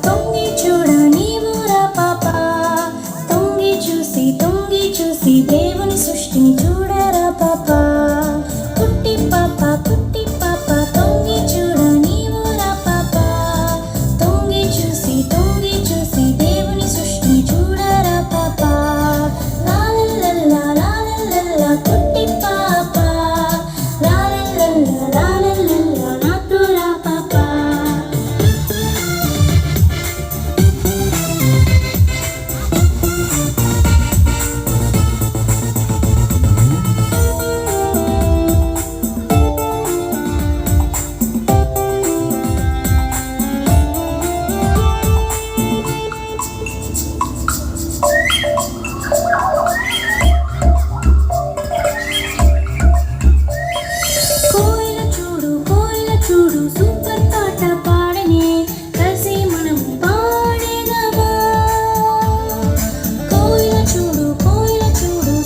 తొంగి చూడ నీవురా పాప, తొంగి చూసి దేవుని సృష్టిని చూడరా పాప. కుట్టి పాప తొంగి చూడ నీవురా పాప, తొంగి చూసి దేవుని సృష్టిని చూడరా పాప. లాలల్లల్లా లాలల్లల్లా కుట్టి పాప, లాలల్లల్లా లాలల్లల్లా నాటురా పాప. కోయిల చూడు సూపర్ పాట పాడనే, కలిసి మనం పాడేదామా. కోయిల చూడు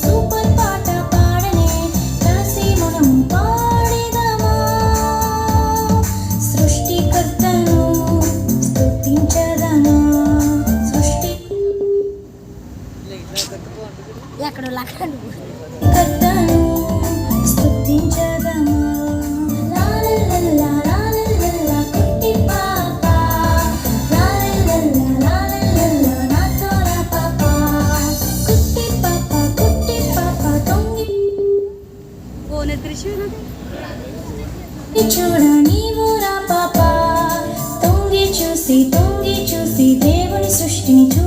సూపర్ పాట పాడనే, కలిసి మనం పాడేదామా. సృష్టికర్తను స్తుతించదనా, ఎక్కడో కర్తను స్తుతించదమా. లాలల్లల్లా లాలల్లల్లా కుట్టి పాప, లాలల్లల్లా లాలల్లల్లా నాతోరా పాప. కుట్టి పాప తొంగి చూడ నీవురా పాప, తొంగి చూసి దేవుని సృష్టిని చూడ